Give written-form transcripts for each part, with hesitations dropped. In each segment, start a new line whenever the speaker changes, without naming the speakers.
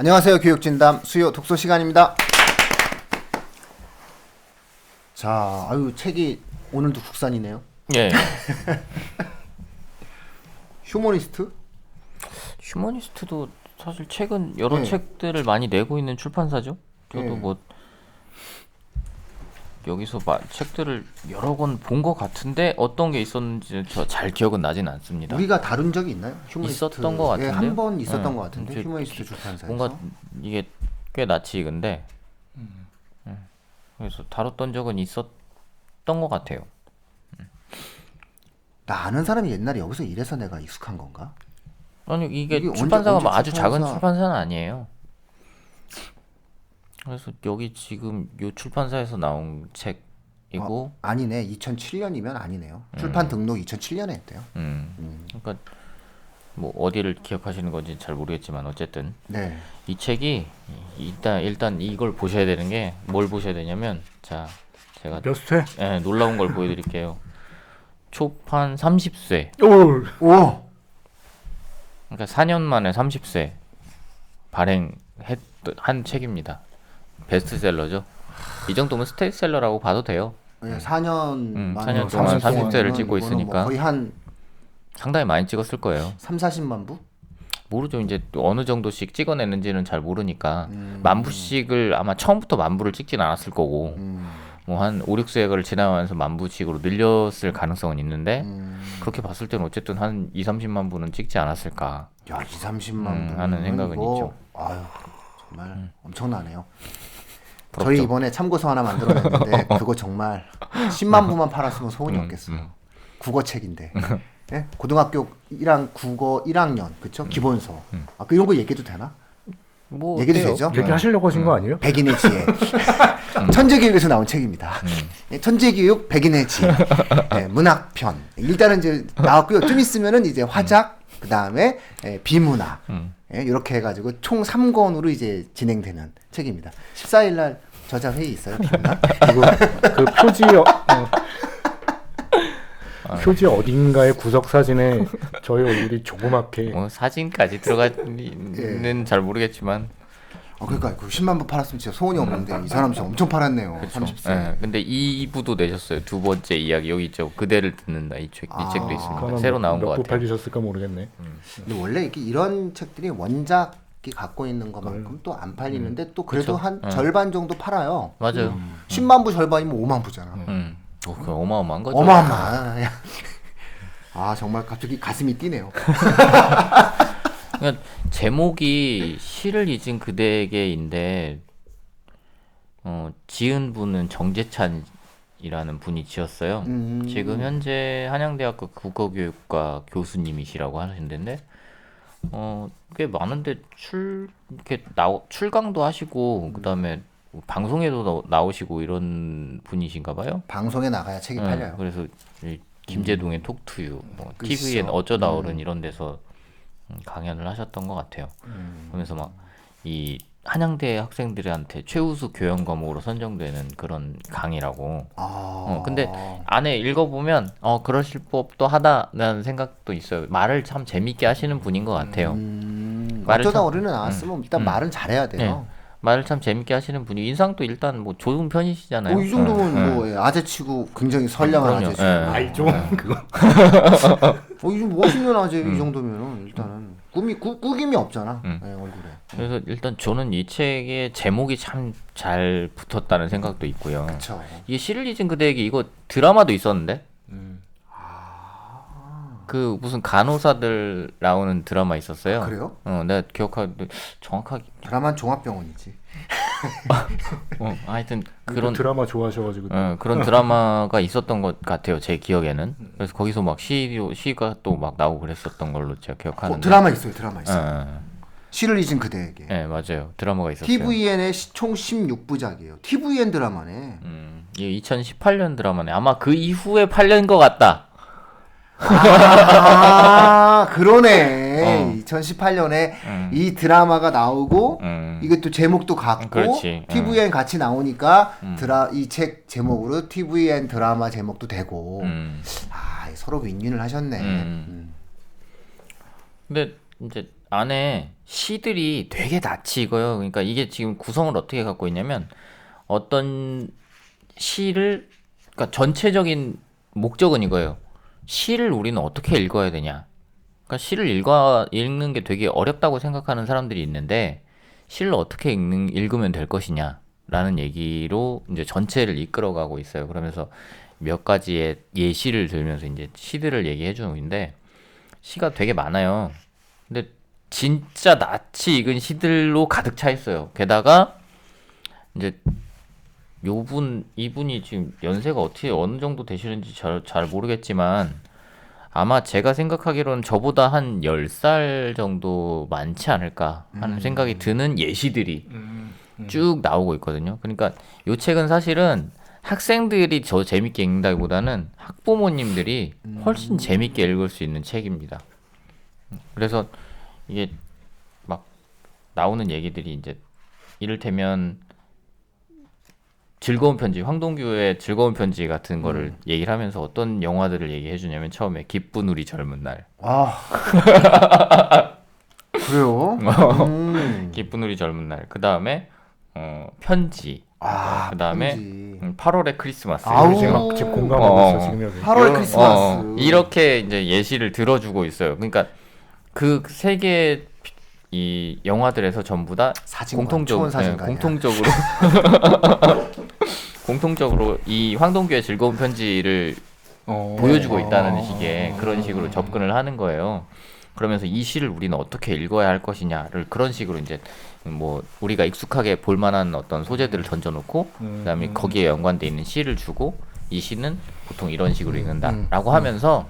안녕하세요. 교육진담 수요 독서 시간입니다. 자, 책이 오늘도 국산이네요.
예.
휴머니스트?
휴머니스트도 사실 최근 여러
네.
책들을 많이 내고 있는 출판사죠. 저도
네.
뭐 여기서 책들을 여러 권 본 것 같은데 어떤 게 있었는지 저 잘 기억은 나진 않습니다.
우리가 다룬 적이 있나요? 휴머니스트.
있었던 것 같은데요?
한 번 있었던
네.
것 같은데
이제
휴머니스트 출판사에서.
뭔가 이게 꽤 낯이 익은데 그래서 다뤘던 적은 있었던 것 같아요.
나 아는 사람이 옛날에 여기서 일해서 내가 익숙한 건가?
아니 이게
이게
출판사가
언제
뭐 아주 작은
출판사?
출판사는 아니에요. 그래서 여기 지금 요 출판사에서 나온 책이고
아니네. 2007년이면 아니네요. 출판 등록 2007년에 했대요.
그러니까 뭐 어디를 기억하시는 건지 잘 모르겠지만 어쨌든
네.
이 책이 일단 이걸 보셔야 되는 게 뭘 보셔야 되냐면 자 제가
몇 세?
놀라운 걸 보여드릴게요. 초판 30세.
오!
그러니까 4년 만에 30세 발행한 책입니다. 베스트셀러죠. 이 정도면 스테디셀러라고 봐도 돼요.
4년
4년 동안 30세를 찍고 있으니까
거의 한
상당히 많이 찍었을 거예요.
3,40만 부?
모르죠. 이제 또 어느 정도씩 찍어내는지는 잘 모르니까 만 부씩을 아마 처음부터 만 부를 찍진 않았을 거고 뭐 한 5, 6세를 지나면서 만 부씩으로 늘렸을 가능성은 있는데 그렇게 봤을 때는 어쨌든 한 2, 30만 부는 찍지 않았을까.
야, 2, 30만 부
하는 생각은 있죠.
아유, 정말 엄청나네요.
부럽죠.
저희 이번에 참고서 하나 만들어냈는데 그거 정말 10만 부만 팔았으면 소원이 없겠어요. 국어책인데. 예? 고등학교 1학 국어 1학년 그쵸? 기본서. 이런 거 얘기해도 되나?
뭐
얘기도
어때요?
되죠?
얘기하시려고 하신 거 아니에요?
백인의 지혜. 천재교육에서 나온 책입니다. 예, 천재교육 백인의 지혜. 예, 문학편. 일단은 이제 나왔고요. 좀 있으면은 이제 화작, 그 다음에 비문학. 예, 이렇게 해가지고 총 3권으로 이제 진행되는 책입니다. 14일 날 저자 회의 있어요. 비문학.
그리고 그 표지 어딘가의 구석 사진에 저희 얼굴이 조그맣게
뭐 사진까지 들어가는 잘 모르겠지만
그러니까 그 10만 부 팔았으면 진짜 소원이 없는데 이 사람 진짜 엄청 팔았네요. 30세.
예, 근데 2부도 내셨어요. 두 번째 이야기 여기 있죠. 그대를 듣는다 이 책도 있습니다.
그거는
새로 나온 것
몇부
같아요.
팔리셨을까 모르겠네.
근데 원래 이런 책들이 원작이 갖고 있는 것만큼 또 안 팔리는데 또 그래도
그쵸.
한 절반 정도 팔아요.
맞아요.
10만 부 절반이면 5만 부잖아.
그 어마어마한 거죠.
어마어마. 아 정말 갑자기 가슴이 뛰네요.
그러니까 제목이 시를 잊은 그대에게인데 지은 분은 정재찬이라는 분이 지었어요. 지금 현재 한양대학교 국어교육과 교수님이시라고 하시는데 꽤 많은데 출강도 하시고 그다음에 방송에도 나오시고 이런 분이신가 봐요.
방송에 나가야 책이 팔려요.
그래서 이 김제동의 톡투유, 뭐
그
TVN
있어.
어쩌다 어른 이런 데서 강연을 하셨던 것 같아요. 그러면서 막 이 한양대 학생들한테 최우수 교양 과목으로 선정되는 그런 강의라고. 근데 안에 읽어보면 그러실 법도 하다라는 생각도 있어요. 말을 참 재밌게 하시는 분인 것 같아요. 말을
어쩌다
참-
어른에 나왔으면 일단 말은 잘해야 돼요.
말을 참 재밌게 하시는 분이 인상도 일단 뭐 좋은 편이시잖아요.
이 정도면
예.
뭐 아재치고 굉장히 선량한
그럼요.
아재치고.
예.
아이 좀 그거
이 좀 멋있는 아재 이 정도면은 일단은 꾸김이 없잖아. 얼굴에.
그래서 일단 저는 이 책의 제목이 참 잘 붙었다는 생각도 있고요.
그렇죠.
이게 시를 잊은 그대에게 이거 드라마도 있었는데 그 무슨 간호사들 나오는 드라마 있었어요.
그래요?
내가 기억하는데 정확하게
드라마는 종합병원이지.
하여튼
그런
그런
드라마 좋아하셔가지고
그런 드라마가 있었던 것 같아요. 제 기억에는. 그래서 거기서 막 시가 또 막 나오고 그랬었던 걸로 제가 기억하는데.
드라마 있어요. 시를 잊은 그대에게.
네, 맞아요. 드라마가 있었어요.
TVN의 총 16부작이에요. TVN 드라마네.
이게 2018년 드라마네. 아마 그 이후에 팔린 것 같다.
그러네. 2018년에 이 드라마가 나오고 이게 또 제목도 같고
그렇지.
TVN 같이 나오니까 이 책 제목으로 TVN 드라마 제목도 되고 서로 윈윈을 하셨네.
근데 이제 안에 시들이 되게 낯이 익어요. 그러니까 이게 지금 구성을 어떻게 갖고 있냐면 어떤 시를 그러니까 전체적인 목적은 이거예요. 시를 우리는 어떻게 읽어야 되냐. 그러니까 시를 읽는 게 되게 어렵다고 생각하는 사람들이 있는데 시를 어떻게 읽으면 될 것이냐라는 얘기로 이제 전체를 이끌어가고 있어요. 그러면서 몇 가지의 예시를 들면서 이제 시들을 얘기해 주는 건데 시가 되게 많아요. 근데 진짜 낯이 익은 시들로 가득 차 있어요. 게다가 이제 이분이 지금 연세가 어떻게 어느 정도 되시는지 잘 모르겠지만 아마 제가 생각하기로는 저보다 한 10살 정도 많지 않을까 하는 생각이 드는 예시들이 쭉 나오고 있거든요. 그러니까 이 책은 사실은 학생들이 저 재밌게 읽는다기보다는 학부모님들이 훨씬 재밌게 읽을 수 있는 책입니다. 그래서 이게 막 나오는 얘기들이 이제 이를테면 즐거운 편지, 황동규의 즐거운 편지 같은 거를 얘기를 하면서 어떤 영화들을 얘기해 주냐면 처음에 기쁜 우리 젊은 날.
아 그래요?
기쁜 우리 젊은 날. 그 다음에 편지. 그 다음에 8월의 크리스마스.
아우.
지금 공감하고 있어 지금 여기.
8월 크리스마스.
이렇게 이제 예시를 들어주고 있어요. 그러니까 그 세 개의 이 영화들에서 전부 다
사진관, 초원 사진관이야.
공통적으로 이 황동규의 즐거운 편지를 보여주고 있다는 식의 그런 식으로 접근을 하는 거예요. 그러면서 이 시를 우리는 어떻게 읽어야 할 것이냐를 그런 식으로 이제 뭐 우리가 익숙하게 볼 만한 어떤 소재들을 던져놓고 그다음에 거기에 연관돼 있는 시를 주고 이 시는 보통 이런 식으로 읽는다라고 하면서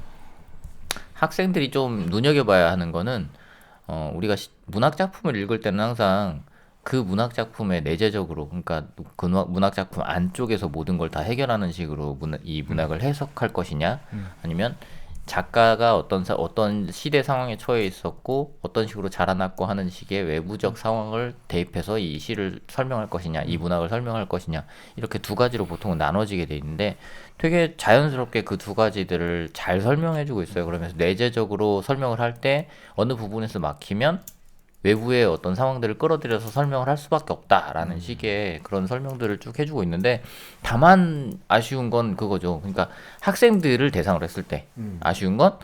학생들이 좀 눈여겨봐야 하는 거는 우리가 문학 작품을 읽을 때는 항상 그 문학 작품의 내재적으로 그러니까 그 문학 작품 안쪽에서 모든 걸 다 해결하는 식으로 이 문학을 해석할 것이냐 아니면 작가가 어떤 시대 상황에 처해 있었고 어떤 식으로 자라났고 하는 식의 외부적 상황을 대입해서 이 시를 설명할 것이냐 이 문학을 설명할 것이냐 이렇게 두 가지로 보통은 나눠지게 돼 있는데 되게 자연스럽게 그 두 가지들을 잘 설명해주고 있어요. 그러면서 내재적으로 설명을 할 때 어느 부분에서 막히면 외부의 어떤 상황들을 끌어들여서 설명을 할 수밖에 없다라는 식의 그런 설명들을 쭉 해주고 있는데 다만 아쉬운 건 그거죠. 그러니까 학생들을 대상으로 했을 때 아쉬운 건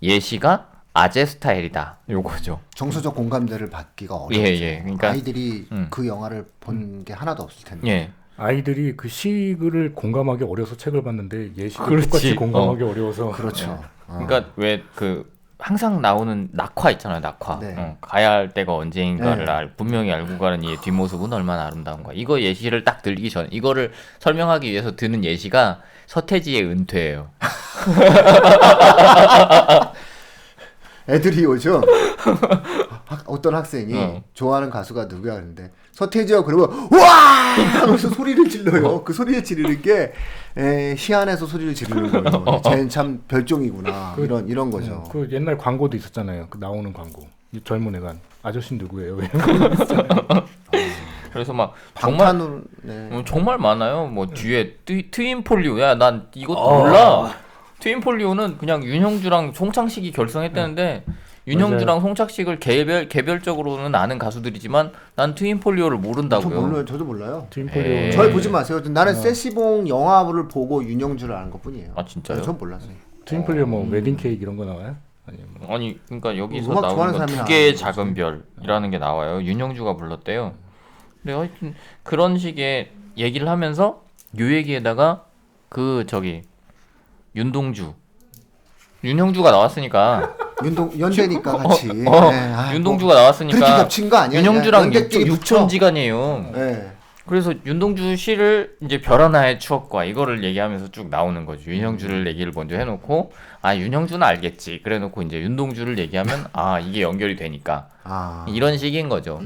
예시가 아재 스타일이다. 요거죠.
정서적 공감대를 받기가 어렵죠.
예. 그러니까
아이들이 그 영화를 본 게 하나도 없을 텐데.
예.
아이들이 그 시글을 공감하기 어려서 책을 봤는데 예시도
그렇지.
똑같이 공감하기 어려워서
그렇죠.
그러니까 왜 항상 나오는 낙화 있잖아요. 낙화.
네.
가야 할 때가 언제인가를
네.
분명히 알고 가는 이의 뒷모습은 얼마나 아름다운가. 이거 예시를 딱 들기 전에 이거를 설명하기 위해서 드는 예시가 서태지의 은퇴예요.
애들이 요즘 어떤 학생이 좋아하는 가수가 누구야 그러는데 서태지요 그러면 와 하면서 소리를 질러요. 그 소리를 지르는 게 희한해서 소리를 지르는 거예요. 쟤는 참 별종이구나. 이런 거죠.
그 옛날 광고도 있었잖아요. 그 나오는 광고. 이 젊은 애가 아저씨 누구예요?
그래서 막
방탄으로
정말 많아요. 뭐 뒤에 트윈폴리오. 야, 난 이것도 몰라. 트윈폴리오는 그냥 윤형주랑 송창식이 결성했다는데 윤형주랑 송창식을 개별적으로는 아는 가수들이지만 난 트윈폴리오를 모른다고요.
저도 몰라요.
트윈폴리오.
절 보지 마세요. 나는 세시봉 영화를 보고 윤영주를 아는 것뿐이에요.
아 진짜요?
전 몰랐어요.
트윈폴리오 뭐 웨딩 케이크 이런 거 나와요?
아니 그러니까 여기서
음악
나오는
좋아하는
건
사람이
두 개의
나오는
작은 별이라는 게 나와요. 윤형주가 불렀대요. 근데 하여튼 그런 식의 얘기를 하면서 요 얘기에다가 윤형주가 나왔으니까
연대니까 같이.
윤동주가 나왔으니까
그렇게 겹친 거 아니야?
윤형주랑
연대끼리
육천지간이에요.
네.
그래서 윤동주 시를 이제 별 하나의 추억과 이거를 얘기하면서 쭉 나오는 거죠. 윤형주를 얘기를 먼저 해놓고 윤형주는 알겠지. 그래놓고 이제 윤동주를 얘기하면 이게 연결이 되니까 이런 식인 거죠.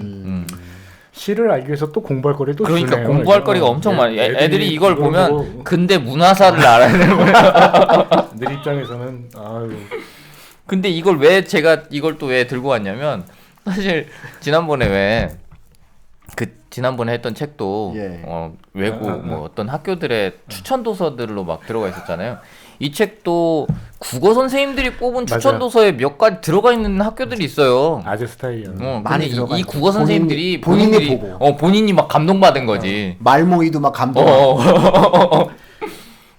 시를 알기 위해서 또 공부할 거리 또
그러니까
주네요.
공부할 거리가 엄청 많아요. 애들이 이걸 보면
보고.
근대 문화사를 알아야 되는 거야.
내 입장에서는
근데 이걸 왜 제가 이걸 또 왜 들고 왔냐면 사실 지난번에 지난번에 했던 책도 외국 뭐 어떤 학교들의 추천 도서들로 막 들어가 있었잖아요. 이 책도 국어 선생님들이 뽑은 추천
맞아요.
도서에 몇 가지 들어가 있는 학교들이 있어요.
아재 스타일이야.
많이
많이
이
들어가
국어
있죠.
선생님들이
본인이
본인들이
보고.
본인이 막 감동받은 거지.
말모이도 막 감동.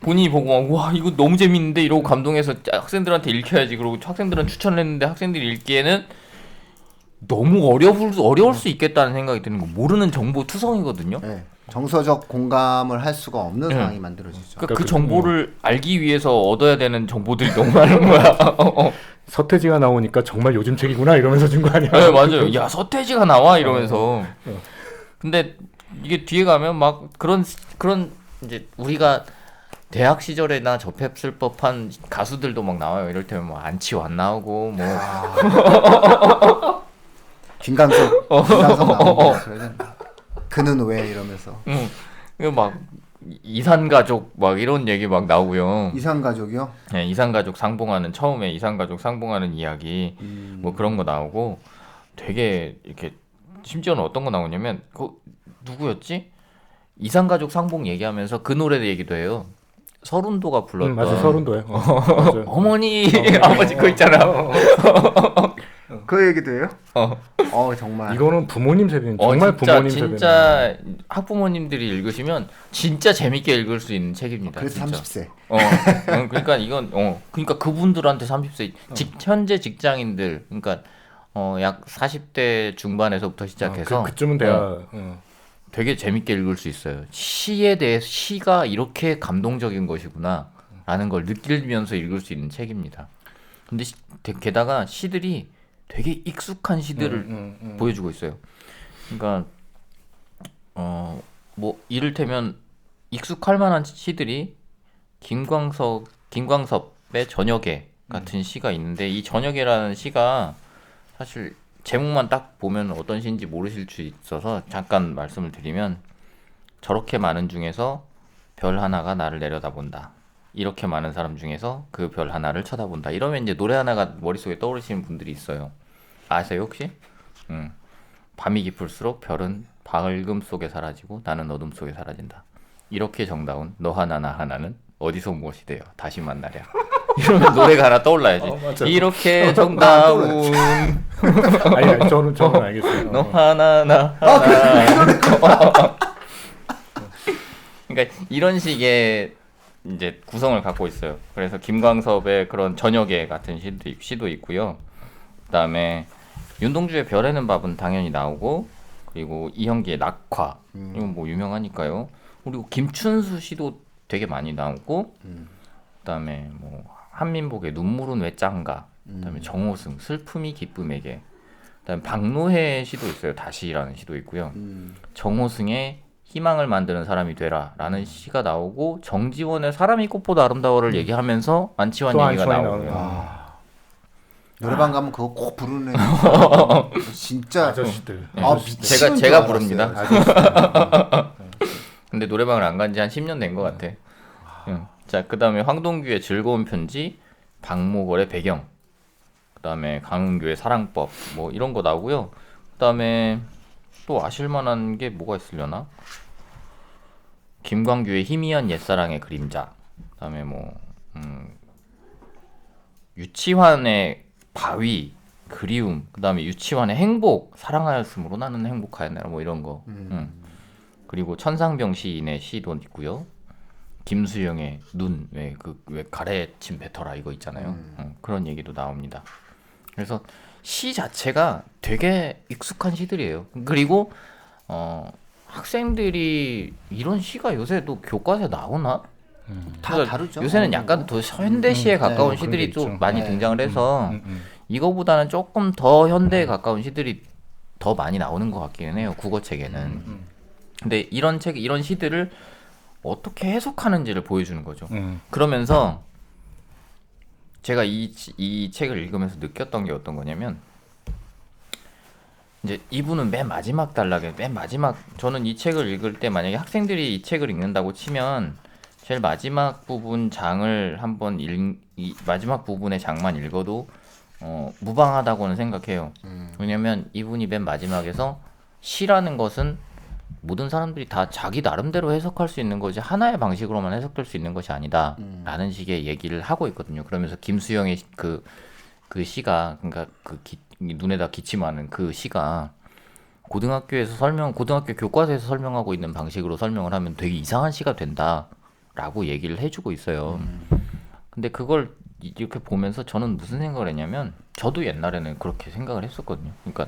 본인이 보고 막, 와 이거 너무 재밌는데 이러고 감동해서 학생들한테 읽혀야지. 그러고 학생들은 추천을 했는데 학생들이 읽기에는 너무 어려울 수 있겠다는 생각이 드는 거. 모르는 정보 투성이거든요.
네. 정서적 공감을 할 수가 없는
네.
상황이 만들어지죠.
그러니까 그 정보를 알기 위해서 얻어야 되는 정보들이 너무 많은 거야.
서태지가 나오니까 정말 요즘 책이구나 이러면서 준 거 아니야?
네, 맞아요. 야 서태지가 나와 이러면서. 근데 이게 뒤에 가면 막 그런 이제 우리가 대학 시절에나 접했을 법한 가수들도 막 나와요. 이럴 때면 뭐 안치환 나오고 뭐
김광석 나오고 그러잖아. 그는 왜 이러면서
이거 막 이산가족 막 이런 얘기 막 나오고요.
이상가족이요?
네, 이산가족 상봉하는 처음에 이산가족 상봉하는 이야기 뭐 그런 거 나오고 되게 이렇게 심지어는 어떤 거 나오냐면 그 누구였지? 이산가족 상봉 얘기하면서 그 노래 얘기도 해요. 서른도가 불렀던
맞아 서른도에. 맞아요.
어머니 아버지 거 있잖아.
그 얘기도 해요? 정말
이거는 부모님 세대는 정말
진짜,
부모님 세대는.
진짜 학부모님들이 읽으시면 진짜 재밌게 읽을 수 있는 책입니다.
그래서
진짜.
30세.
그러니까 이건 그러니까 그분들한테 30세 현재 직장인들 그러니까 약 40대 중반에서부터 시작해서
그쯤은 돼야.
되게 재밌게 읽을 수 있어요. 시에 대해서 시가 이렇게 감동적인 것이구나 라는 걸 느끼면서 읽을 수 있는 책입니다. 근데 게다가 시들이 되게 익숙한 시들을 보여주고 있어요. 그러니까 뭐 이를테면 익숙할 만한 시들이 김광섭의 저녁에 같은 시가 있는데 이 저녁에라는 시가 사실 제목만 딱 보면 어떤 시인지 모르실 수 있어서 잠깐 말씀을 드리면 저렇게 많은 중에서 별 하나가 나를 내려다본다. 이렇게 많은 사람 중에서 그 별 하나를 쳐다본다. 이러면 이제 노래 하나가 머릿속에 떠오르시는 분들이 있어요. 아세요 혹시? 밤이 깊을수록 별은 밝음 속에 사라지고 나는 어둠 속에 사라진다. 이렇게 정다운 너 하나 나 하나는 어디서 무엇이 돼요? 다시 만나랴. 이러면 노래가 하나 떠올라야지. 이렇게 정다운
아니 저는 알겠어요.
너 하나 나 하나. 그러니까 이런 식의 이제 구성을 갖고 있어요. 그래서 김광섭의 그런 저녁에 같은 시도 있고요. 그다음에 윤동주의 별에는 밥은 당연히 나오고 그리고 이형기의 낙화 이건 뭐 유명하니까요. 그리고 김춘수 시도 되게 많이 나오고 그다음에 뭐 한민복의 눈물은 왜 짠가 그다음에 정호승 슬픔이 기쁨에게 그다음에 박노해 시도 있어요. 다시라는 시도 있고요. 정호승의 희망을 만드는 사람이 되라라는 시가 나오고 정지원의 사람이 꽃보다 아름다워를 얘기하면서 안치환 얘기가 나오고요.
노래방 가면 그거 꼭 부르는 애 진짜
아저씨들.
미치는
제가
줄
부릅니다.
알았어요.
근데 노래방을 안 간 지 한 10년 된 것 같아. 자, 그다음에 황동규의 즐거운 편지, 박모걸의 배경, 그다음에 강은규의 사랑법, 뭐 이런 거 나오고요. 그다음에 또 아실만한 게 뭐가 있으려나? 김광규의 희미한 옛사랑의 그림자, 그다음에 뭐 유치환의 바위, 그리움, 그다음에 유치환의 행복, 사랑하였으므로 나는 행복하였나라 뭐 이런 거. 그리고 천상병 시인의 시도 있고요. 김수영의 눈, 왜 가래침 뱉어라 이거 있잖아요. 그런 얘기도 나옵니다. 그래서 시 자체가 되게 익숙한 시들이에요. 그리고 학생들이 이런 시가 요새도 교과서에 나오나?
다 다르죠.
요새는 약간 더 현대시에 가까운
그런
시들이
게
좀
있죠.
많이 등장을 해서 이거보다는 조금 더 현대에 가까운 시들이 더 많이 나오는 것 같기는 해요. 국어책에는. 근데 이런 시들을 어떻게 해석하는지를 보여주는 거죠. 그러면서 제가 이 책을 읽으면서 느꼈던 게 어떤 거냐면 이제 이분은 맨 마지막 단락에 저는 이 책을 읽을 때 만약에 학생들이 이 책을 읽는다고 치면 제일 마지막 부분 장을 한번 이 마지막 부분의 장만 읽어도 무방하다고는 생각해요. 왜냐면 이분이 맨 마지막에서 시라는 것은 모든 사람들이 다 자기 나름대로 해석할 수 있는 거지 하나의 방식으로만 해석될 수 있는 것이 아니다라는 식의 얘기를 하고 있거든요. 그러면서 김수영의 그 시가 그러니까 눈에다 기침하는 그 시가 고등학교 교과서에서 설명하고 있는 방식으로 설명을 하면 되게 이상한 시가 된다라고 얘기를 해주고 있어요. 근데 그걸 이렇게 보면서 저는 무슨 생각을 했냐면 저도 옛날에는 그렇게 생각을 했었거든요. 그러니까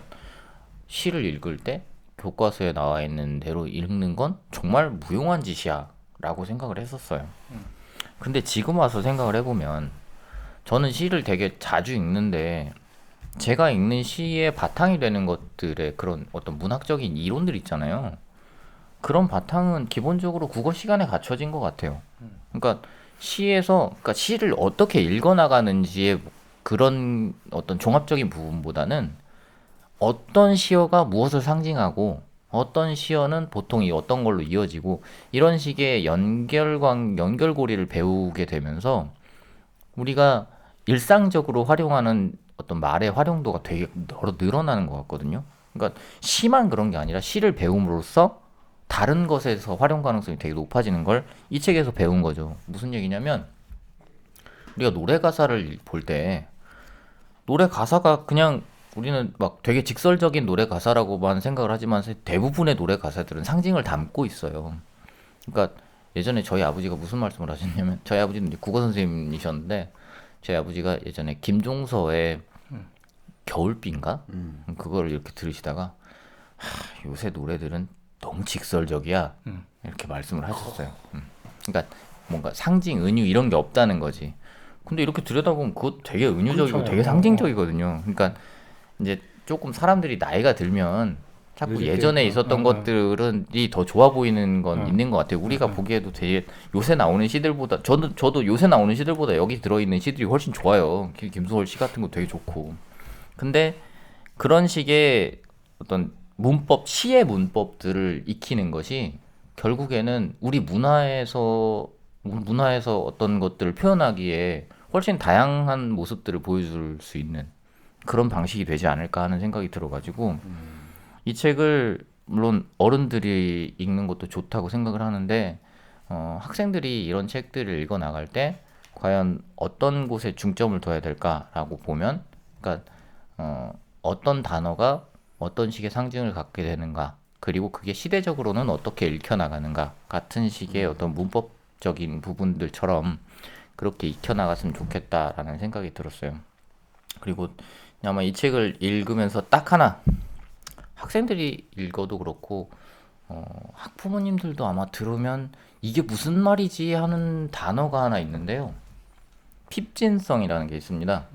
시를 읽을 때 교과서에 나와 있는 대로 읽는 건 정말 무용한 짓이야 라고 생각을 했었어요. 근데 지금 와서 생각을 해보면 저는 시를 되게 자주 읽는데 제가 읽는 시의 바탕이 되는 것들의 그런 어떤 문학적인 이론들 있잖아요. 그런 바탕은 기본적으로 국어 시간에 갖춰진 것 같아요. 그러니까 그러니까 시를 어떻게 읽어나가는지의 그런 어떤 종합적인 부분보다는 어떤 시어가 무엇을 상징하고 어떤 시어는 보통 어떤 걸로 이어지고 이런 식의 연결고리를 배우게 되면서 우리가 일상적으로 활용하는 어떤 말의 활용도가 되게 늘어나는 것 같거든요. 그러니까 시만 그런 게 아니라 시를 배움으로써 다른 것에서 활용 가능성이 되게 높아지는 걸 이 책에서 배운 거죠. 무슨 얘기냐면 우리가 노래 가사를 볼 때 노래 가사가 그냥 우리는 막 되게 직설적인 노래 가사라고만 생각을 하지만 대부분의 노래 가사들은 상징을 담고 있어요. 그러니까 예전에 저희 아버지가 무슨 말씀을 하셨냐면 저희 아버지는 이제 국어 선생님이셨는데 저희 아버지가 예전에 김종서의 겨울비인가? 그거를 이렇게 들으시다가 요새 노래들은 너무 직설적이야 이렇게 말씀을 하셨어요. 그러니까 뭔가 상징, 은유 이런 게 없다는 거지. 근데 이렇게 들여다보면 그것 되게 은유적이고 되게 상징적이거든요. 그러니까 이제 조금 사람들이 나이가 들면 자꾸 예전에 있었던 것들이 더 좋아 보이는 건 있는 것 같아요. 우리가 보기에도 되게 요새 나오는 시들보다 저도 요새 나오는 시들보다 여기 들어있는 시들이 훨씬 좋아요. 김소월 시 같은 거 되게 좋고. 근데 그런 식의 어떤 시의 문법들을 익히는 것이 결국에는 우리 문화에서 어떤 것들을 표현하기에 훨씬 다양한 모습들을 보여줄 수 있는 그런 방식이 되지 않을까 하는 생각이 들어가지고 이 책을 물론 어른들이 읽는 것도 좋다고 생각을 하는데 학생들이 이런 책들을 읽어 나갈 때 과연 어떤 곳에 중점을 둬야 될까라고 보면 그러니까 어떤 단어가 어떤 식의 상징을 갖게 되는가 그리고 그게 시대적으로는 어떻게 읽혀나가는가 같은 식의 어떤 문법적인 부분들처럼 그렇게 익혀나갔으면 좋겠다라는 생각이 들었어요. 그리고 아마 이 책을 읽으면서 딱 하나 학생들이 읽어도 그렇고 학부모님들도 아마 들으면 이게 무슨 말이지 하는 단어가 하나 있는데요. 핍진성이라는 게 있습니다.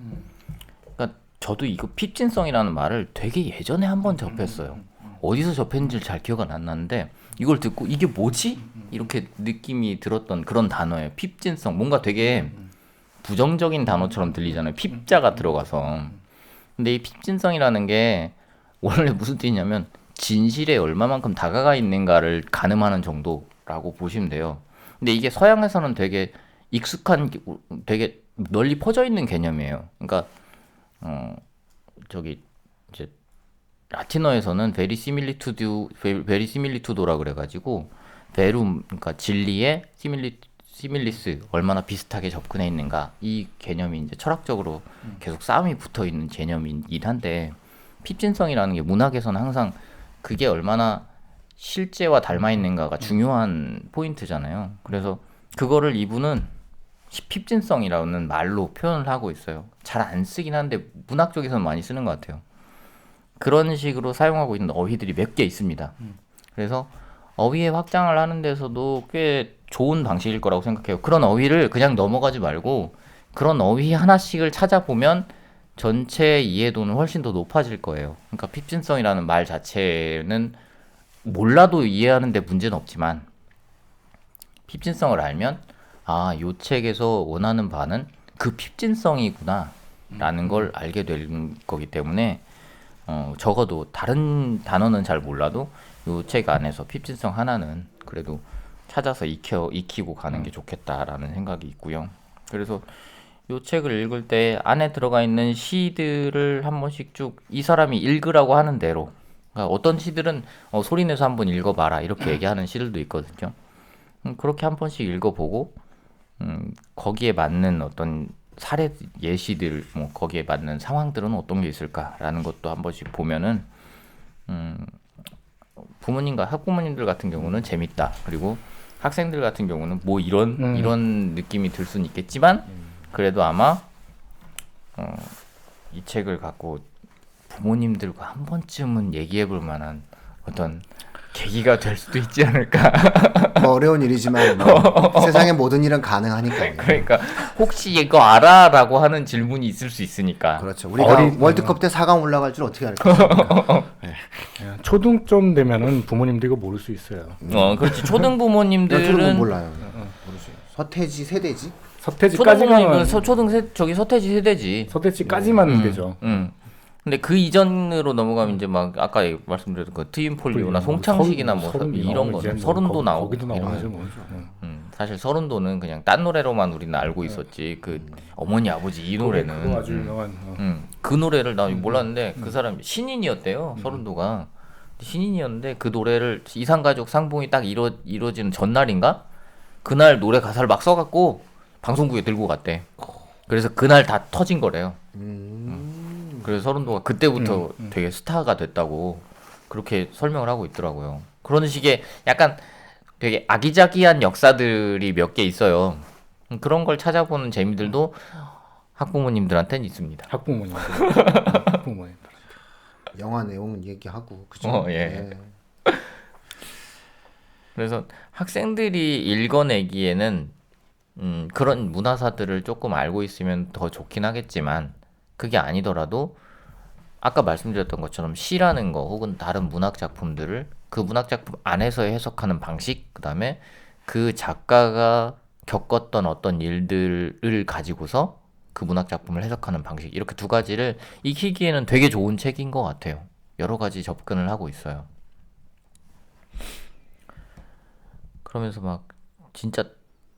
그러니까 저도 이거 핍진성이라는 말을 되게 예전에 한번 접했어요. 어디서 접했는지 잘 기억은 안 나는데 이걸 듣고 이게 뭐지? 이렇게 느낌이 들었던 그런 단어예요. 핍진성. 뭔가 되게 부정적인 단어처럼 들리잖아요. 핍자가 들어가서. 근데 이 핍진성이라는 게 원래 무슨 뜻이냐면 진실에 얼마만큼 다가가 있는가를 가늠하는 정도라고 보시면 돼요. 근데 이게 서양에서는 되게 익숙한, 되게 널리 퍼져 있는 개념이에요. 그러니까 이제 라틴어에서는 베리시밀리투도라 그래가지고 베룸 그러니까 진리에 시밀리스 얼마나 비슷하게 접근해 있는가 이 개념이 이제 철학적으로 계속 싸움이 붙어 있는 개념이긴 한데 핍진성이라는 게 문학에서는 항상 그게 얼마나 실제와 닮아 있는가가 중요한 포인트잖아요. 그래서 그거를 이분은 핍진성이라는 말로 표현을 하고 있어요. 잘 안 쓰긴 한데 문학 쪽에서는 많이 쓰는 것 같아요. 그런 식으로 사용하고 있는 어휘들이 몇 개 있습니다. 그래서 어휘의 확장을 하는 데서도 꽤 좋은 방식일 거라고 생각해요. 그런 어휘를 그냥 넘어가지 말고 그런 어휘 하나씩을 찾아보면 전체 이해도는 훨씬 더 높아질 거예요. 그러니까 핍진성이라는 말 자체는 몰라도 이해하는 데 문제는 없지만 핍진성을 알면 아, 요 책에서 원하는 바는 그 핍진성이구나 라는 걸 알게 되는 거기 때문에 적어도 다른 단어는 잘 몰라도 요 책 안에서 핍진성 하나는 그래도 찾아서 익히고 가는 게 좋겠다라는 생각이 있고요. 그래서 요 책을 읽을 때 안에 들어가 있는 시들을 한 번씩 쭉 이 사람이 읽으라고 하는 대로 그러니까 어떤 시들은 소리내서 한번 읽어봐라 이렇게 얘기하는 시들도 있거든요. 그렇게 한 번씩 읽어보고 거기에 맞는 어떤 사례 예시들, 뭐 거기에 맞는 상황들은 어떤 게 있을까라는 것도 한 번씩 보면은 부모님과 학부모님들 같은 경우는 재밌다. 그리고 학생들 같은 경우는 뭐 이런 느낌이 들 수는 있겠지만 그래도 아마 이 책을 갖고 부모님들과 한 번쯤은 얘기해볼 만한 어떤 계기가 될 수도 있지 않을까.
뭐 어려운 일이지만 뭐 세상의 모든 일은 가능하니까요.
그러니까 혹시 이거 알아라고 하는 질문이 있을 수 있으니까.
그렇죠. 우리가 월드컵 때 4강 올라갈 줄 어떻게 알겠습니까? 네.
초등점 되면은 부모님들 이거 모를 수 있어요.
그렇지. 초등
초등은
부모님들은
몰라요. 모르지. 서태지 세대지?
서태지까지만
저기 서태지 세대지.
서태지까지만 되죠.
근데 그 이전으로 넘어가면 이제 막 아까 말씀드렸던 그 트윈폴리오나 송창식이나 뭐 이런 거 서른도 나오고
거기도 나오죠. 뭐.
사실 서른도는 그냥 딴 노래로만 우리는 알고 있었지 그 어머니 아버지 이 노래는
그거 아주 유명한.
그 노래를 나 몰랐는데 그 사람 신인이었대요. 서른도가 신인이었는데 그 노래를 이상가족 상봉이 딱 이루어지는 전날인가 그날 노래 가사를 막 써갖고 방송국에 들고 갔대. 그래서 그날 다 터진 거래요. 그래서 서른도가 그때부터 되게 스타가 됐다고 그렇게 설명을 하고 있더라고요. 그런 식의 약간 되게 아기자기한 역사들이 몇 개 있어요. 그런 걸 찾아보는 재미들도 학부모님들한테는 있습니다.
학부모님.
영화 내용 얘기하고 그죠?
예. 그래서 학생들이 읽어내기에는 그런 문화사들을 조금 알고 있으면 더 좋긴 하겠지만 그게 아니더라도 아까 말씀드렸던 것처럼 시라는 거 혹은 다른 문학 작품들을 그 문학 작품 안에서 해석하는 방식, 그다음에 그 작가가 겪었던 어떤 일들을 가지고서 그 문학 작품을 해석하는 방식, 이렇게 두 가지를 익히기에는 되게 좋은 책인 것 같아요. 여러 가지 접근을 하고 있어요. 그러면서 막 진짜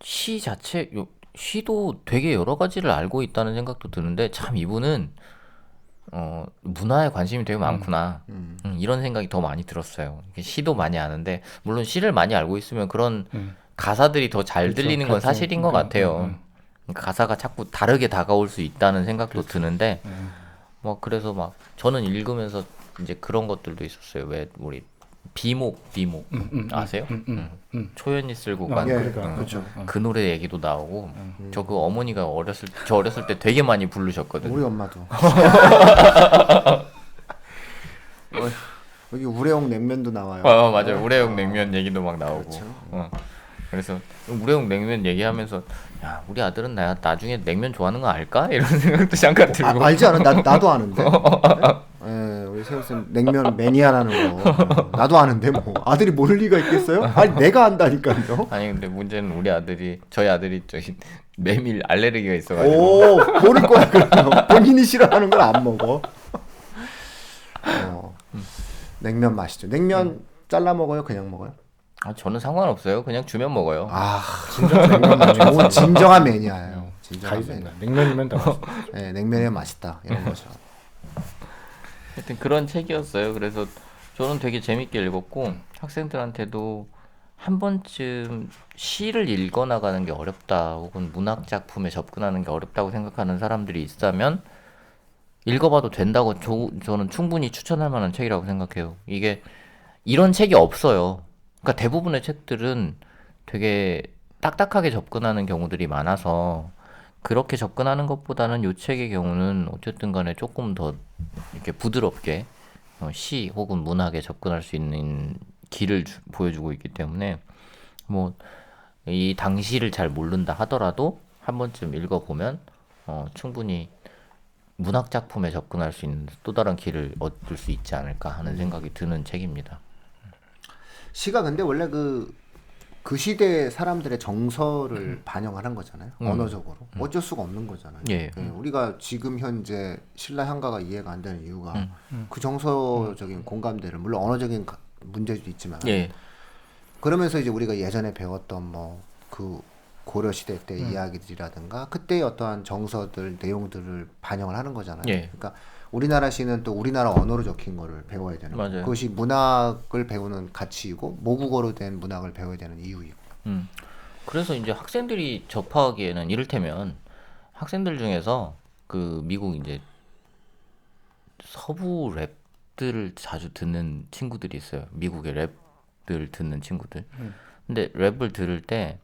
시 자체, 시도 되게 여러 가지를 알고 있다는 생각도 드는데 참 이분은 문화에 관심이 되게 많구나. 이런 생각이 더 많이 들었어요. 시도 많이 아는데 물론 시를 많이 알고 있으면 그런 가사들이 더 잘
그렇죠.
들리는 건
같은,
사실인 것 같아요. 가사가 자꾸 다르게 다가올 수 있다는 생각도 드는데 뭐 그래서 막 저는 읽으면서 이제 그런 것들도 있었어요. 왜 우리 비목 아세요? 초연이 쓸고 간
예, 그렇죠.
그 노래 얘기도 나오고 저 그 어머니가 저 어렸을 때 되게 많이 부르셨거든요.
우리 엄마도. 여기 우레옥 냉면도 나와요.
맞아요. 우레옥 냉면 얘기도 막 나오고.
그렇죠.
그래서 우레옥 냉면 얘기하면서 야 우리 아들은 나중에 냉면 좋아하는 거 알까? 이런 생각도 잠깐 들고.
알지 않아? 나도 아는데. 네? 우리 세우쌤 냉면 매니아라는 거 나도 아는데 뭐 아들이 모를 리가 있겠어요? 아니 내가 안다니까요.
아니 근데 문제는 저희 아들이 저기 메밀 알레르기가 있어가지고.
오 모를 거야 그러면 본인이 싫어하는 걸 안 먹어. 냉면 맛있죠. 냉면 잘라 먹어요? 그냥 먹어요?
저는 상관없어요. 그냥 주면 먹어요.
진짜 냉면 맛있죠. 진정한 매니아예요. 진정한 매니아.
냉면이면 다 맛있어.
네, 냉면이 맛있다 이런 거죠.
하여튼 그런 책이었어요. 그래서 저는 되게 재밌게 읽었고 학생들한테도 한 번쯤 시를 읽어나가는 게 어렵다 혹은 문학 작품에 접근하는 게 어렵다고 생각하는 사람들이 있다면 읽어봐도 된다고 저는 충분히 추천할 만한 책이라고 생각해요. 이게 이런 책이 없어요. 그러니까 대부분의 책들은 되게 딱딱하게 접근하는 경우들이 많아서 그렇게 접근하는 것보다는 이 책의 경우는 어쨌든 간에 조금 더 이렇게 부드럽게 시 혹은 문학에 접근할 수 있는 길을 보여주고 있기 때문에 뭐 이 당시를 잘 모른다 하더라도 한 번쯤 읽어보면 충분히 문학 작품에 접근할 수 있는 또 다른 길을 얻을 수 있지 않을까 하는 생각이 드는 책입니다.
시가 근데 원래 그 시대 사람들의 정서를 반영하는 거잖아요. 언어적으로 어쩔 수가 없는 거잖아요.
예.
우리가 지금 현재 신라 향가가 이해가 안 되는 이유가 그 정서적인 공감대를 물론 언어적인 문제도 있지만
예.
그러면서 이제 우리가 예전에 배웠던 뭐 그 고려 시대 때 이야기들이라든가 그때의 어떠한 정서들 내용들을 반영을 하는 거잖아요.
예.
그러니까 우리나라 시는 또 우리나라 언어로 적힌 거를 배워야 되는 거고
맞아요.
그것이 문학을 배우는 가치이고 모국어로 된 문학을 배워야 되는 이유이고.
그래서 이제 학생들이 접하기에는 이를테면 학생들 중에서 그 미국 이제 서부 랩들을 자주 듣는 친구들이 있어요. 미국의 랩들 듣는 친구들. 근데 랩을 들을 때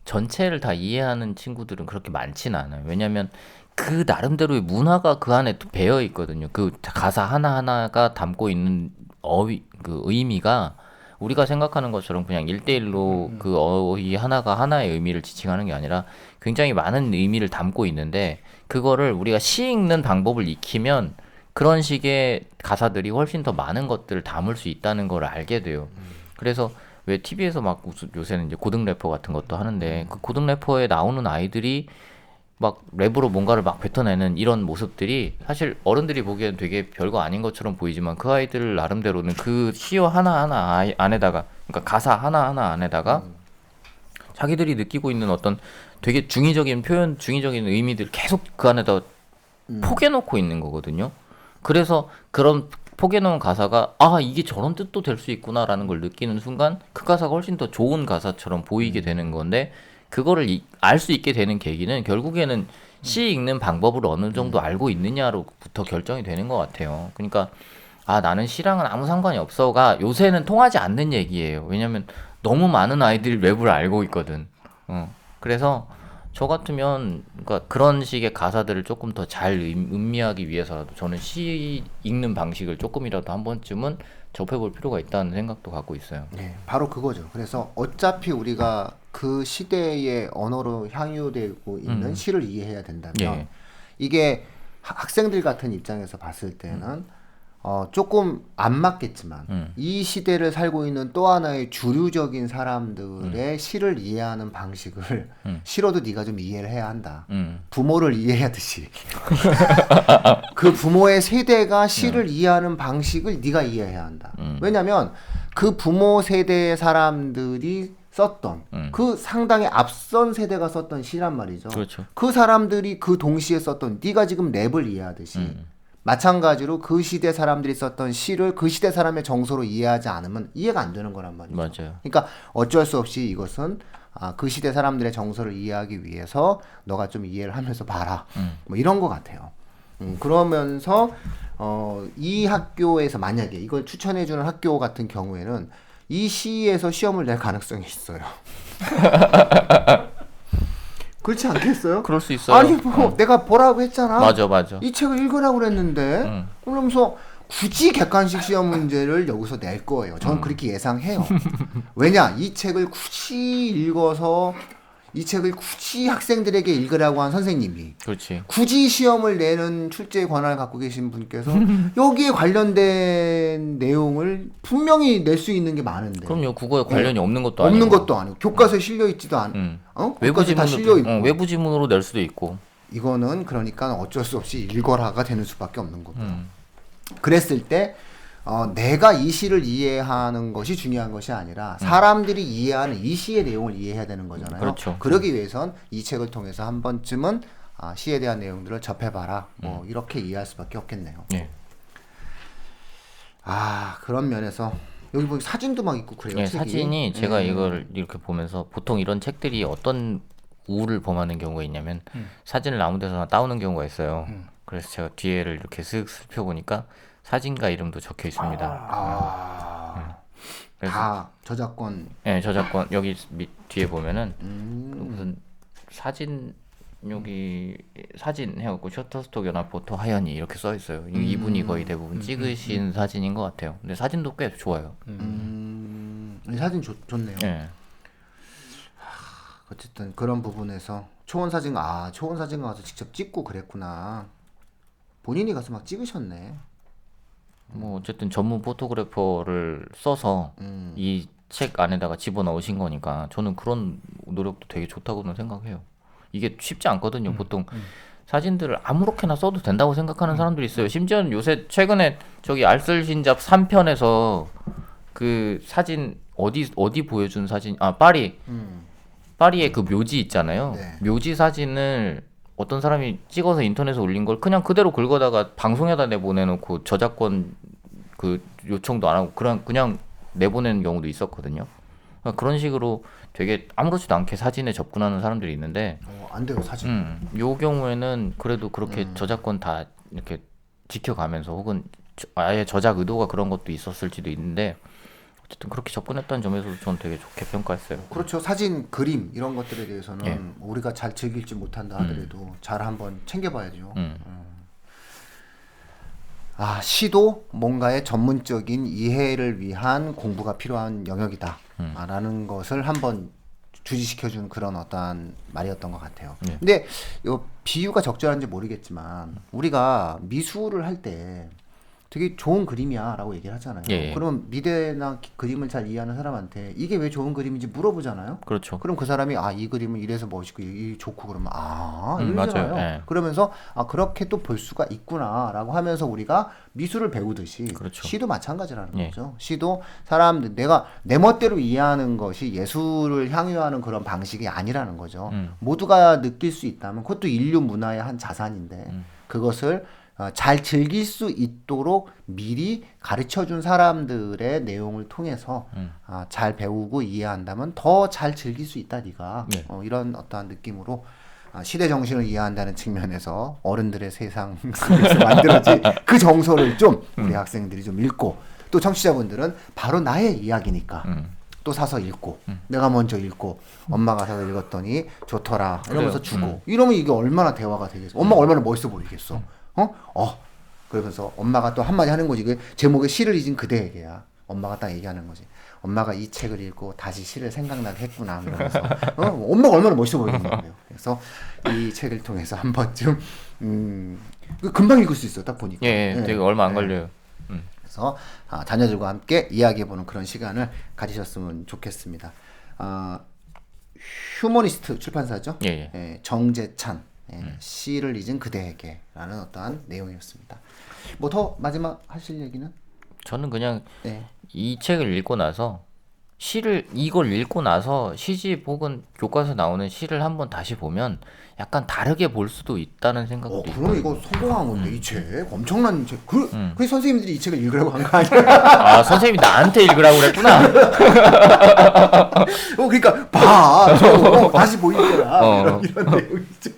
전체를 다 이해하는 친구들은 그렇게 많지는 않아요. 왜냐면 그 나름대로의 문화가 그 안에 또 배어 있거든요. 그 가사 하나하나가 담고 있는 그 의미가 우리가 생각하는 것처럼 그냥 1대1로 그 어휘 하나가 하나의 의미를 지칭하는 게 아니라 굉장히 많은 의미를 담고 있는데 그거를 우리가 시 읽는 방법을 익히면 그런 식의 가사들이 훨씬 더 많은 것들을 담을 수 있다는 걸 알게 돼요. 그래서 왜 TV에서 막 요새는 이제 고등 래퍼 같은 것도 하는데 그 고등 래퍼에 나오는 아이들이 막 랩으로 뭔가를 막 뱉어내는 이런 모습들이 사실 어른들이 보기엔 되게 별거 아닌 것처럼 보이지만 그 아이들 나름대로는 그 시어 하나하나 안에다가 그러니까 가사 하나하나 안에다가 자기들이 느끼고 있는 어떤 되게 중의적인 표현, 중의적인 의미들 계속 그 안에다 포개놓고 있는 거거든요. 그래서 그런 포개놓은 가사가 아 이게 저런 뜻도 될 수 있구나라는 걸 느끼는 순간 그 가사가 훨씬 더 좋은 가사처럼 보이게 되는 건데 그거를 알 수 있게 되는 계기는 결국에는 시 읽는 방법을 어느 정도 알고 있느냐로부터 결정이 되는 것 같아요. 그러니까 아 나는 시랑은 아무 상관이 없어가 요새는 통하지 않는 얘기예요. 왜냐면 너무 많은 아이들이 랩을 알고 있거든. 그래서 저 같으면 그러니까 그런 식의 가사들을 조금 더 잘 음미하기 위해서라도 저는 시 읽는 방식을 조금이라도 한 번쯤은 접해볼 필요가 있다는 생각도 갖고 있어요.
네, 바로 그거죠. 그래서 어차피 우리가 그 시대의 언어로 향유되고 있는 시를 이해해야 된다면
예.
이게 학생들 같은 입장에서 봤을 때는 조금 안 맞겠지만 이 시대를 살고 있는 또 하나의 주류적인 사람들의 시를 이해하는 방식을 싫어도 네가 좀 이해를 해야 한다. 부모를 이해하듯이 그 부모의 세대가 시를 이해하는 방식을 네가 이해해야 한다. 왜냐하면 그 부모 세대의 사람들이 썼던 그 상당히 앞선 세대가 썼던 시란 말이죠.
그렇죠.
그 사람들이 그 동시에 썼던 네가 지금 랩을 이해하듯이 마찬가지로 그 시대 사람들이 썼던 시를 그 시대 사람의 정서로 이해하지 않으면 이해가 안 되는 거란 말이죠.
맞아요.
그러니까 어쩔 수 없이 이것은 그 시대 사람들의 정서를 이해하기 위해서 너가 좀 이해를 하면서 봐라. 뭐 이런 것 같아요. 그러면서 이 학교에서 만약에 이걸 추천해주는 학교 같은 경우에는 이 시에서 시험을 낼 가능성이 있어요. 그렇지 않겠어요?
그럴 수 있어요.
아니 뭐 내가 보라고 했잖아.
맞아.
이 책을 읽으라고 그랬는데 그러면서 굳이 객관식 시험 문제를 여기서 낼 거예요. 저는 그렇게 예상해요. 왜냐? 이 책을 굳이 읽어서 이 책을 굳이 학생들에게 읽으라고 한 선생님이
그렇지.
굳이 시험을 내는 출제 권한을 갖고 계신 분께서 여기에 관련된 내용을 분명히 낼 수 있는 게 많은데
그럼요. 국어에 관련이 없는 것도
없는
아니고.
것도 아니고 교과서에 실려 있지도 않고
외부
교과서에 다 실려 있고
외부 지문으로 낼 수도 있고.
이거는 그러니까 어쩔 수 없이 읽어라가 되는 수밖에 없는 거고요. 그랬을 때 내가 이 시를 이해하는 것이 중요한 것이 아니라 사람들이 이해하는 이 시의 내용을 이해해야 되는 거잖아요.
그렇죠.
그러기 위해선 이 책을 통해서 한 번쯤은 시에 대한 내용들을 접해봐라. 뭐 이렇게 이해할 수밖에 없겠네요.
예.
그런 면에서 여기 보니 사진도 막 있고 그래요.
예,
책이.
사진이 제가 이걸 이렇게 보면서 보통 이런 책들이 어떤 우를 범하는 경우가 있냐면 사진을 아무 데서나 따오는 경우가 있어요. 그래서 제가 뒤에를 이렇게 슥 살펴보니까 사진가 이름도 적혀 있습니다. 그래서
다 저작권.
예, 저작권 여기 뒤에 보면은 무슨 사진 여기 사진 해갖고 셔터스톡 연합포토 하연이 이렇게 써 있어요. 이분이 거의 대부분 찍으신 사진인 것 같아요. 근데 사진도 꽤 좋아요.
이 사진 좋네요.
예.
어쨌든 그런 부분에서 초원 사진 가서 직접 찍고 그랬구나. 본인이 가서 막 찍으셨네.
뭐 어쨌든 전문 포토그래퍼를 써서 이 책 안에다가 집어넣으신 거니까 저는 그런 노력도 되게 좋다고는 생각해요. 이게 쉽지 않거든요. 보통 사진들을 아무렇게나 써도 된다고 생각하는 사람들이 있어요. 심지어는 요새 최근에 저기 알쓸신잡 3편에서 그 사진 어디 보여준 사진 파리의 그 묘지 있잖아요.
네.
묘지 사진을 어떤 사람이 찍어서 인터넷에 올린 걸 그냥 그대로 긁어다가 방송에다 내보내놓고 저작권 그 요청도 안 하고 그냥 내보내는 경우도 있었거든요. 그러니까 그런 식으로 되게 아무렇지도 않게 사진에 접근하는 사람들이 있는데
안 돼요 사진.
요 경우에는 그래도 그렇게 저작권 다 이렇게 지켜가면서 혹은 아예 저작 의도가 그런 것도 있었을지도 있는데 어쨌든 그렇게 접근했다는 점에서도 저는 되게 좋게 평가했어요.
그렇죠. 사진, 그림 이런 것들에 대해서는
예.
우리가 잘 즐길지 못한다 하더라도 잘 한번 챙겨봐야죠. 아, 시도 뭔가의 전문적인 이해를 위한 공부가 필요한 영역이다 라는 것을 한번 주지시켜준 그런 어떠한 말이었던 것 같아요.
예.
근데 요 비유가 적절한지 모르겠지만 우리가 미술을 할 때 되게 좋은 그림이야 라고 얘기를 하잖아요.
예.
그러면 미대나 그림을 잘 이해하는 사람한테 이게 왜 좋은 그림인지 물어보잖아요.
그렇죠.
그럼 그 사람이 아, 이 그림은 이래서 멋있고 이 좋고 그러면 아,
맞아요.
이러잖아요.
예.
그러면서 아, 그렇게 또 볼 수가 있구나라고 하면서 우리가 미술을 배우듯이
그렇죠.
시도 마찬가지라는
예.
거죠. 시도 사람들 내가 내 멋대로 이해하는 것이 예술을 향유하는 그런 방식이 아니라는 거죠. 모두가 느낄 수 있다면 그것도 인류 문화의 한 자산인데 그것을 잘 즐길 수 있도록 미리 가르쳐준 사람들의 내용을 통해서 잘 배우고 이해한다면 더 잘 즐길 수 있다 네가.
네.
이런 어떠한 느낌으로 시대 정신을 이해한다는 측면에서 어른들의 세상 속에서 만들어진 그 정서를 좀 우리 학생들이 좀 읽고 또 청취자분들은 바로 나의 이야기니까 또 사서 읽고 내가 먼저 읽고 엄마가 사서 읽었더니 좋더라 이러면서 주고 이러면 이게 얼마나 대화가 되겠어. 엄마가 얼마나 멋있어 보이겠어. 그러면서 엄마가 또 한마디 하는 거지. 그 제목에 시를 잊은 그대에게야. 엄마가 딱 얘기하는 거지. 엄마가 이 책을 읽고 다시 시를 생각나게 했구나. 그러면서 엄마가 얼마나 멋있어 보이겠냐고요. 그래서 이 책을 통해서 한 번쯤 금방 읽을 수 있어. 딱 보니까.
예, 되게 얼마 안 걸려요.
그래서 자녀들과 함께 이야기해보는 그런 시간을 가지셨으면 좋겠습니다. 휴머니스트 출판사죠.
예.
정재찬. 시를 잊은 그대에게라는 어떠한 내용이었습니다. 뭐 더 마지막 하실 얘기는?
저는 그냥
네.
이 책을 읽고 나서 이걸 읽고 나서 시집 혹은 교과서에 나오는 시를 한번 다시 보면 약간 다르게 볼 수도 있다는 생각도 있고.
그럼 이거 성공한 건데 이 책 엄청난 책. 그 선생님들이 이 책을 읽으라고 한 거 아니야?
아, 선생님이 나한테 읽으라고 그랬구나.
그러니까 봐, 다시 보이더라. 이런 내용이죠.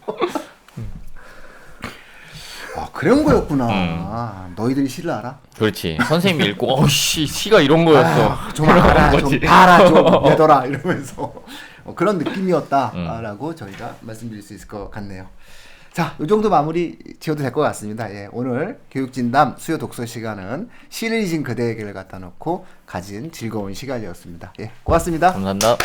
그런 거였구나. 너희들이 시를 알아?
그렇지. 선생님이 읽고 시가 이런 거였어.
좀 알아, 좀
거지.
봐라, 좀 얘들아 이러면서 그런 느낌이었다라고 저희가 말씀드릴 수 있을 것 같네요. 자, 이 정도 마무리 지어도 될 것 같습니다. 예, 오늘 교육진담 수요 독서 시간은 시를 잊은 그대에게를 갖다 놓고 가진 즐거운 시간이었습니다. 예, 고맙습니다.
감사합니다.